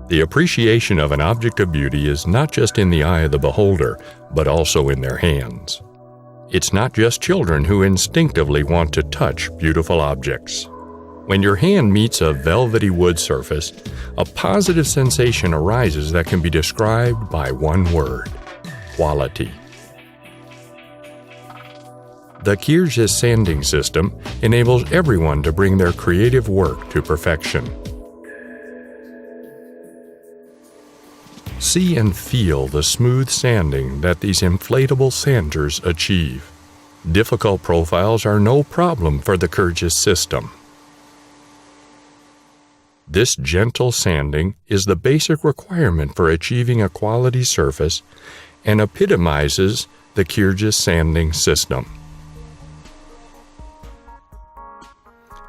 The appreciation of an object of beauty is not just in the eye of the beholder, but also in their hands. It's not just children who instinctively want to touch beautiful objects. When your hand meets a velvety wood surface, a positive sensation arises that can be described by one word: quality. The Kirjes sanding system enables everyone to bring their creative work to perfection. See and feel the smooth sanding that these inflatable sanders achieve. Difficult profiles are no problem for the Kirjes system. This gentle sanding is the basic requirement for achieving a quality surface and epitomizes the Kirjes sanding system.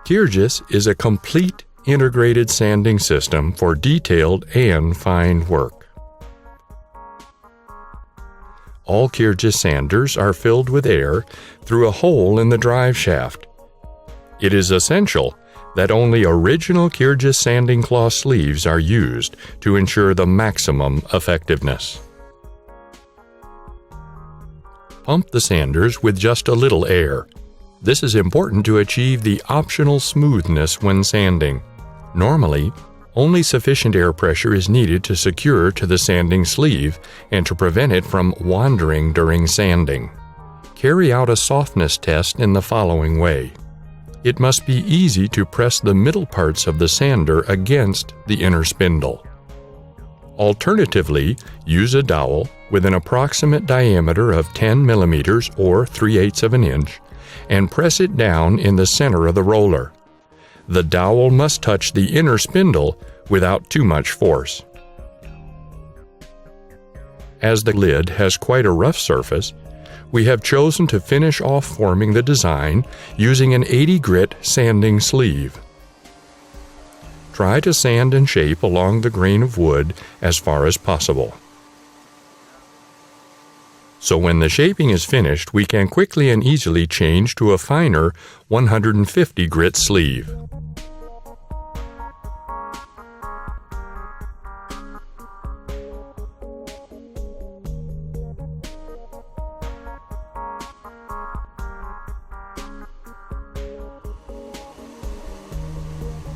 Kirjes is a complete integrated sanding system for detailed and fine work. All Kirjes sanders are filled with air through a hole in the drive shaft. It is essential that only original Kirjes sanding cloth sleeves are used to ensure the maximum effectiveness. Pump the sanders with just a little air. This is important to achieve the optional smoothness when sanding. Normally, only sufficient air pressure is needed to secure to the sanding sleeve and to prevent it from wandering during sanding. Carry out a softness test in the following way. It must be easy to press the middle parts of the sander against the inner spindle. Alternatively, use a dowel with an approximate diameter of 10 millimeters or 3/8 of an inch and press it down in the center of the roller. The dowel must touch the inner spindle without too much force. As the lid has quite a rough surface, we have chosen to finish off forming the design using an 80 grit sanding sleeve. Try to sand and shape along the grain of wood as far as possible. So when the shaping is finished, we can quickly and easily change to a finer 150 grit sleeve.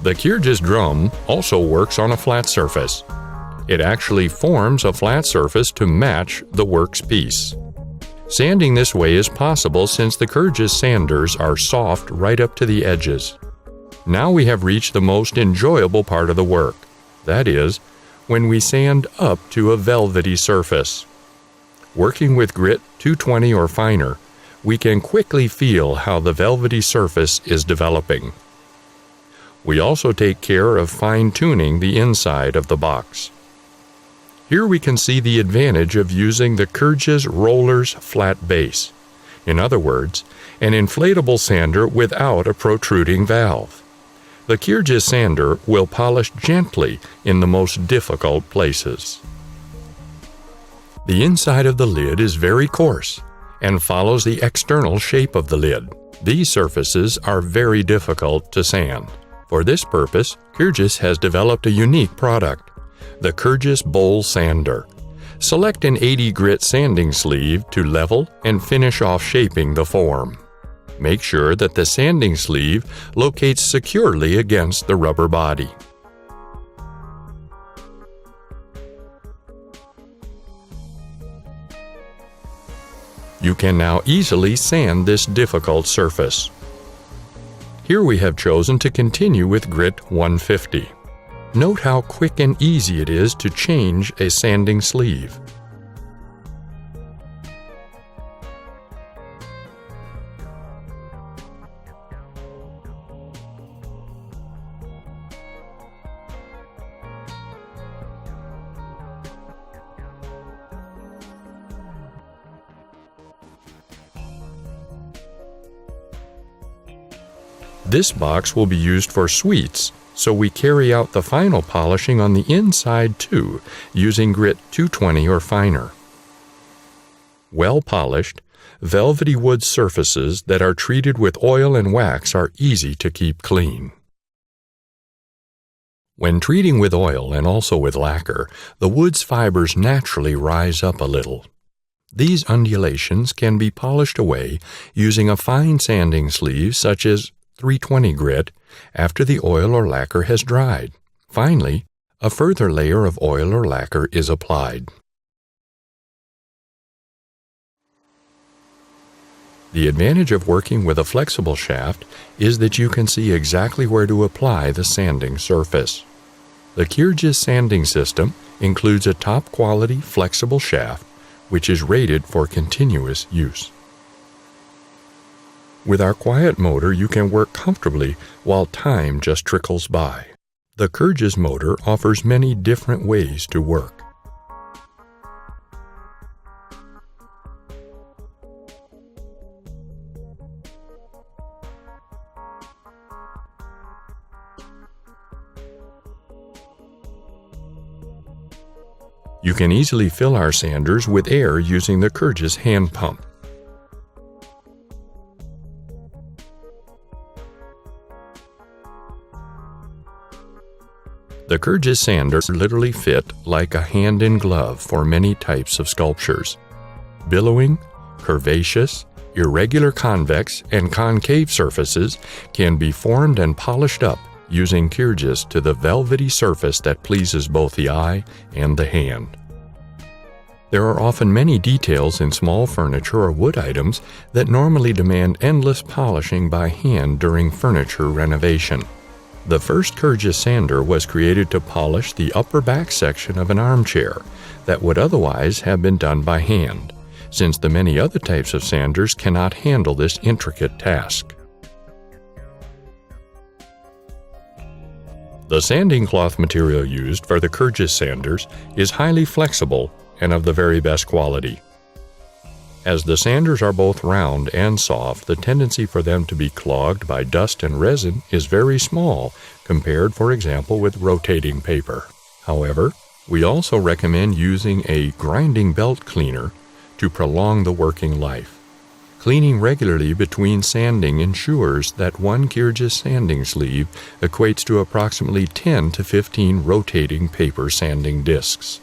The Kirjes drum also works on a flat surface. It actually forms a flat surface to match the work's piece. Sanding this way is possible since the Kirjes sanders are soft right up to the edges. Now we have reached the most enjoyable part of the work. That is, when we sand up to a velvety surface. Working with grit 220 or finer, we can quickly feel how the velvety surface is developing. We also take care of fine-tuning the inside of the box. Here we can see the advantage of using the Kirjes roller's flat base. In other words, an inflatable sander without a protruding valve. The Kirjes sander will polish gently in the most difficult places. The inside of the lid is very coarse and follows the external shape of the lid. These surfaces are very difficult to sand. For this purpose, Kirjes has developed a unique product, the Kirjes Bowl Sander. Select an 80 grit sanding sleeve to level and finish off shaping the form. Make sure that the sanding sleeve locates securely against the rubber body. You can now easily sand this difficult surface. Here we have chosen to continue with grit 150. Note how quick and easy it is to change a sanding sleeve. This box will be used for sweets, so we carry out the final polishing on the inside too, using grit 220 or finer. Well polished, velvety wood surfaces that are treated with oil and wax are easy to keep clean. When treating with oil and also with lacquer, the wood's fibers naturally rise up a little. These undulations can be polished away using a fine sanding sleeve such as 320 grit after the oil or lacquer has dried. Finally, a further layer of oil or lacquer is applied. The advantage of working with a flexible shaft is that you can see exactly where to apply the sanding surface. The Kirjes sanding system includes a top-quality flexible shaft which is rated for continuous use. With our quiet motor, you can work comfortably while time just trickles by. The Kirjes motor offers many different ways to work. You can easily fill our sanders with air using the Kirjes hand pump. The Kirjes sanders literally fit like a hand in glove for many types of sculptures. Billowing, curvaceous, irregular convex, and concave surfaces can be formed and polished up using Kirjes to the velvety surface that pleases both the eye and the hand. There are often many details in small furniture or wood items that normally demand endless polishing by hand during furniture renovation. The first Kirjes sander was created to polish the upper back section of an armchair that would otherwise have been done by hand, since the many other types of sanders cannot handle this intricate task. The sanding cloth material used for the Kirjes sanders is highly flexible and of the very best quality. As the sanders are both round and soft, the tendency for them to be clogged by dust and resin is very small compared, for example, with rotating paper. However, we also recommend using a grinding belt cleaner to prolong the working life. Cleaning regularly between sanding ensures that one Kirjes sanding sleeve equates to approximately 10 to 15 rotating paper sanding discs.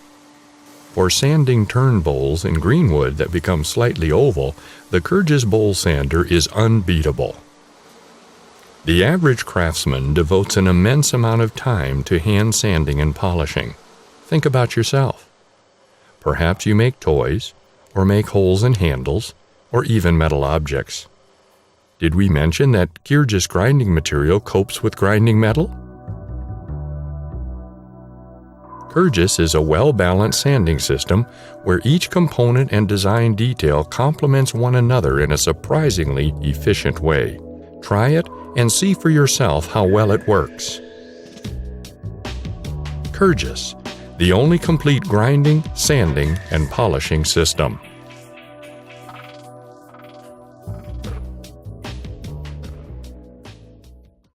For sanding turn bowls in green wood that become slightly oval, the Kirjes bowl sander is unbeatable. The average craftsman devotes an immense amount of time to hand sanding and polishing. Think about yourself. Perhaps you make toys, or make holes in handles, or even metal objects. Did we mention that Kirjes grinding material copes with grinding metal? Kirjes is a well-balanced sanding system where each component and design detail complements one another in a surprisingly efficient way. Try it and see for yourself how well it works. Kirjes, the only complete grinding, sanding, and polishing system.